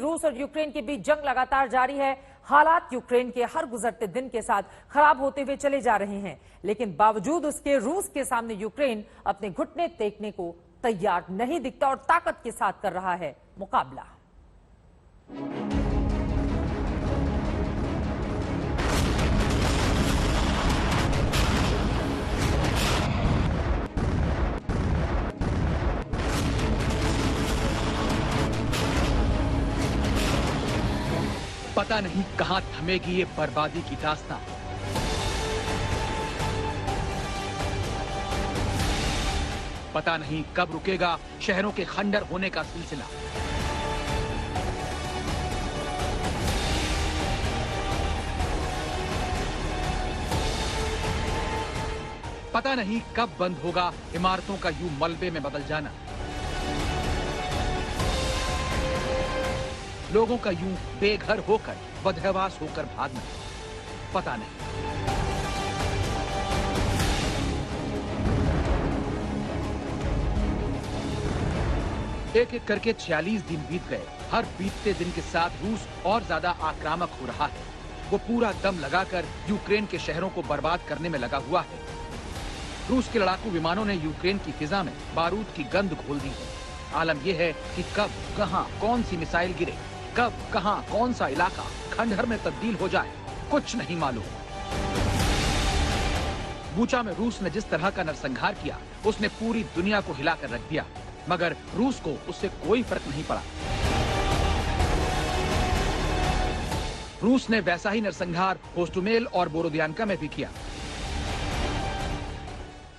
रूस और यूक्रेन के बीच जंग लगातार जारी है। हालात यूक्रेन के हर गुजरते दिन के साथ खराब होते हुए चले जा रहे हैं, लेकिन बावजूद उसके रूस के सामने यूक्रेन अपने घुटने टेकने को तैयार नहीं दिखता और ताकत के साथ कर रहा है मुकाबला। पता नहीं कहां थमेगी ये बर्बादी की दास्तां। पता नहीं कब रुकेगा शहरों के खंडर होने का सिलसिला। पता नहीं कब बंद होगा इमारतों का यूं मलबे में बदल जाना, लोगों का यूं बेघर होकर बदहवास होकर भागना। पता नहीं। एक एक करके 46 दिन बीत गए। हर बीतते दिन के साथ रूस और ज्यादा आक्रामक हो रहा है। वो पूरा दम लगाकर यूक्रेन के शहरों को बर्बाद करने में लगा हुआ है। रूस के लड़ाकू विमानों ने यूक्रेन की फिजा में बारूद की गंध घोल दी है। आलम यह है कि कब कहां कौन सी मिसाइल गिरे, कब कहां कौन सा इलाका खंडहर में तब्दील हो जाए, कुछ नहीं मालूम। बूचा में रूस ने जिस तरह का नरसंहार किया, उसने पूरी दुनिया को हिलाकर रख दिया, मगर रूस को उससे कोई फर्क नहीं पड़ा। रूस ने वैसा ही नरसंहार होस्टुमेल और बोरोदियानका में भी किया।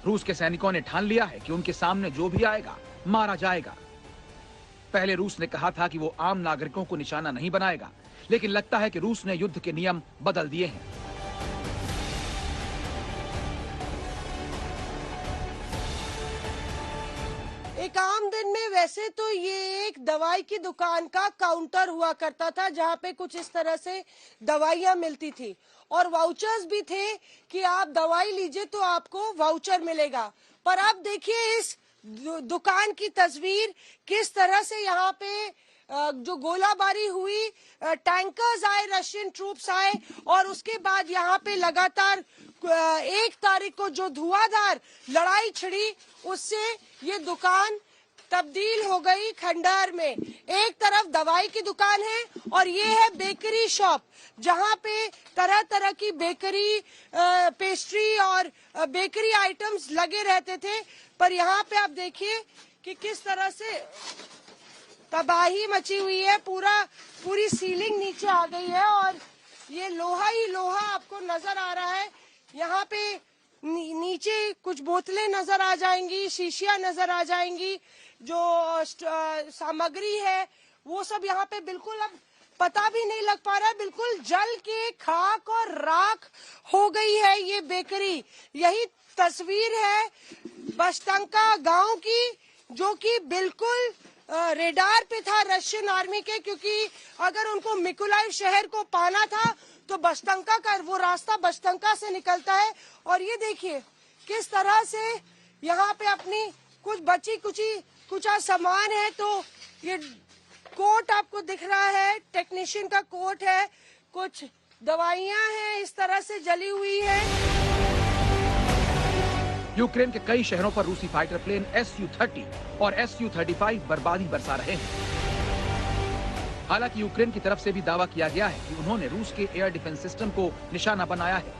रूस के सैनिकों ने ठान लिया है कि उनके सामने जो भी आएगा मारा जाएगा। पहले रूस ने कहा था कि वो आम नागरिकों को निशाना नहीं बनाएगा, लेकिन लगता है कि रूस ने युद्ध के नियम बदल दिए हैं। एक आम दिन में वैसे तो ये एक दवाई की दुकान का काउंटर हुआ करता था, जहाँ पे कुछ इस तरह से दवाइयाँ मिलती थी और वाउचर्स भी थे कि आप दवाई लीजिए तो आपको वाउचर मिलेगा। पर अब देखिए इस दुकान की तस्वीर, किस तरह से यहाँ पे जो गोलाबारी हुई, टैंकर्स आए, रशियन ट्रूप्स आए और उसके बाद यहाँ पे लगातार 1 तारीख को जो धुआंधार लड़ाई छिड़ी, उससे ये दुकान तब्दील हो गई खंडहर में। एक तरफ दवाई की दुकान है और ये है बेकरी शॉप, जहाँ पे तरह तरह की बेकरी, पेस्ट्री और बेकरी आइटम्स लगे रहते थे। पर यहाँ पे आप देखिए कि किस तरह से तबाही मची हुई है। पूरी सीलिंग नीचे आ गई है और ये लोहा ही लोहा आपको नजर आ रहा है। यहाँ पे नीचे कुछ बोतलें नजर आ जाएंगी, शीशियां नजर आ जाएंगी, जो सामग्री है वो सब यहाँ पे बिल्कुल अब पता भी नहीं लग पा रहा है, बिल्कुल जल के खाक और राख हो गई है ये बेकरी। यही तस्वीर है बश्तंका गांव की, जो कि बिल्कुल रेडार पे था रशियन आर्मी के, क्योंकि अगर उनको मिकोलाइव शहर को पाना था तो बश्तंका का वो रास्ता बश्तंका से निकलता है। और ये देखिए किस तरह से यहाँ पे अपनी कुछ बची कुछ सामान है। तो ये कोट आपको दिख रहा है, टेक्नीशियन का कोट है, कुछ दवाइयाँ हैं इस तरह से जली हुई है। यूक्रेन के कई शहरों पर रूसी फाइटर प्लेन Su-30 और Su-35 बर्बादी बरसा रहे हैं। हालांकि यूक्रेन की तरफ से भी दावा किया गया है कि उन्होंने रूस के एयर डिफेंस सिस्टम को निशाना बनाया है।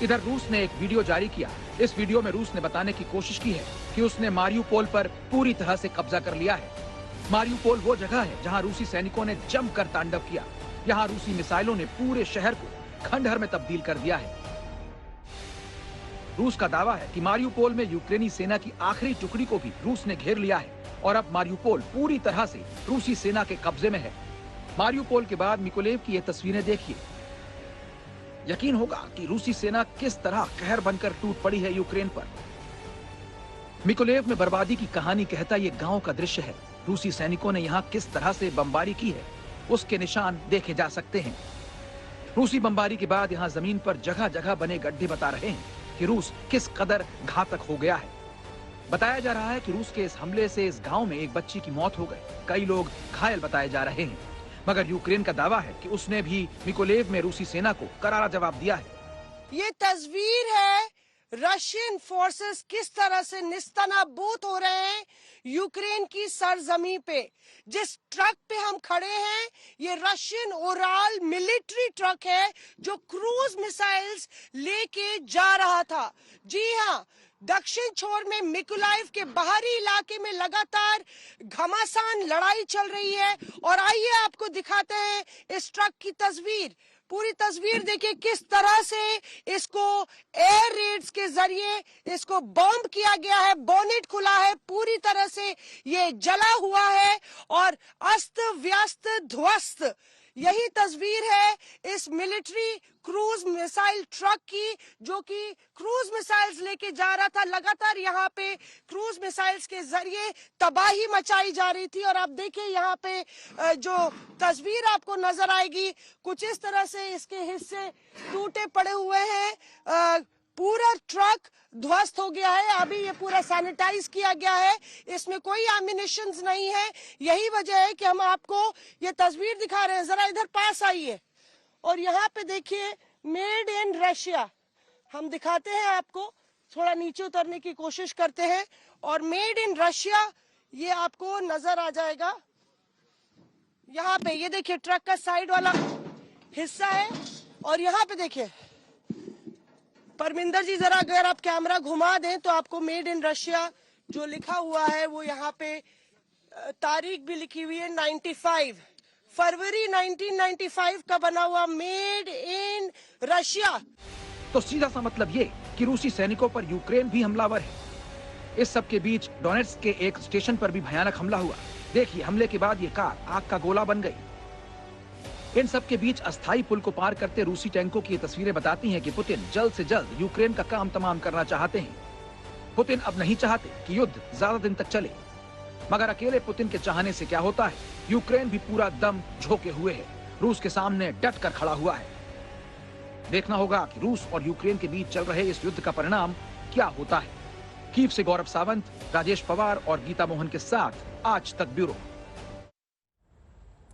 इधर रूस ने एक वीडियो जारी किया। इस वीडियो में रूस ने बताने की कोशिश की है कि उसने मारियुपोल पर पूरी तरह से कब्जा कर लिया है। मारियुपोल वो जगह है जहां रूसी सैनिकों ने जमकर तांडव किया। यहाँ रूसी मिसाइलों ने पूरे शहर को खंडहर में तब्दील कर दिया है। रूस का दावा है कि मारियुपोल में यूक्रेनी सेना की आखिरी टुकड़ी को भी रूस ने घेर लिया है और अब मारियुपोल पूरी तरह से रूसी सेना के कब्जे में है। मारियुपोल के बाद मिकोलेव की ये तस्वीरें देखिए। यकीन होगा कि रूसी सेना किस तरह कहर बनकर टूट पड़ी है यूक्रेन पर। मिकोलेव में बर्बादी की कहानी कहता ये गांव का दृश्य है। रूसी सैनिकों ने यहाँ किस तरह से बमबारी की है, उसके निशान देखे जा सकते हैं। रूसी बमबारी के बाद यहाँ जमीन पर जगह जगह बने गड्ढे बता रहे हैं कि रूस किस कदर घातक हो गया है। बताया जा रहा है कि रूस के इस हमले से इस गांव में एक बच्ची की मौत हो गई। कई लोग घायल बताए जा रहे हैं। मगर यूक्रेन का दावा है कि उसने भी मिकोलेव में रूसी सेना को करारा जवाब दिया है। ये तस्वीर है रशियन फोर्सेस किस तरह से निस्तनाबूत हो रहे हैं यूक्रेन की सरजमी पे। जिस ट्रक पे हम खड़े हैं ये रशियन ओराल मिलिट्री ट्रक है जो क्रूज मिसाइल्स लेके जा रहा था। जी हाँ, दक्षिण छोर में मिकोलाइव के बाहरी इलाके में लगातार घमासान लड़ाई चल रही है। और आइए आपको दिखाते हैं इस ट्रक की तस्वीर। पूरी तस्वीर देखिए किस तरह से इसको एयर रेड्स के जरिए इसको बॉम्ब किया गया है। बोनेट खुला है, पूरी तरह से ये जला हुआ है और अस्त व्यस्त ध्वस्त। यही तस्वीर है इस मिलिट्री क्रूज मिसाइल ट्रक की जो कि क्रूज मिसाइल्स लेके जा रहा था। लगातार यहाँ पे क्रूज मिसाइल्स के जरिए तबाही मचाई जा रही थी। और आप देखिए यहाँ पे जो तस्वीर आपको नजर आएगी कुछ इस तरह से इसके हिस्से टूटे पड़े हुए हैं। पूरा ट्रक ध्वस्त हो गया है। अभी ये पूरा सैनिटाइज किया गया है, इसमें कोई एमिनिशंस नहीं है। यही वजह है कि हम आपको ये तस्वीर दिखा रहे हैं। जरा इधर पास आइए और यहाँ पे देखिए मेड इन रशिया हम दिखाते हैं आपको। थोड़ा नीचे उतरने की कोशिश करते हैं और मेड इन रशिया ये आपको नजर आ जाएगा। यहाँ पे ये देखिए ट्रक का साइड वाला हिस्सा है और यहाँ पे देखिए परमिंदर जी जरा अगर आप कैमरा घुमा दें तो आपको मेड इन रशिया जो लिखा हुआ है वो यहाँ पे तारीख भी लिखी हुई है 95 फरवरी 1995 का बना हुआ मेड इन रशिया। तो सीधा सा मतलब ये कि रूसी सैनिकों पर यूक्रेन भी हमलावर है। इस सब के बीच डोनेट्स्क के एक स्टेशन पर भी भयानक हमला हुआ। देखिए हमले के बाद ये कार आग का गोला बन गई। इन सब के बीच अस्थायी पुल को पार करते रूसी टैंकों की ये तस्वीरें बताती हैं कि पुतिन जल्द से जल्द यूक्रेन का काम तमाम करना चाहते हैं। पुतिन अब नहीं चाहते कि युद्ध ज्यादा दिन तक चले, मगर अकेले पुतिन के चाहने से क्या होता है। यूक्रेन भी पूरा दम झोंके हुए है, रूस के सामने डट कर खड़ा हुआ है। देखना होगा कि रूस और यूक्रेन के बीच चल रहे इस युद्ध का परिणाम क्या होता है। कीव से गौरव सावंत, राजेश पवार और गीता मोहन के साथ आज तक ब्यूरो।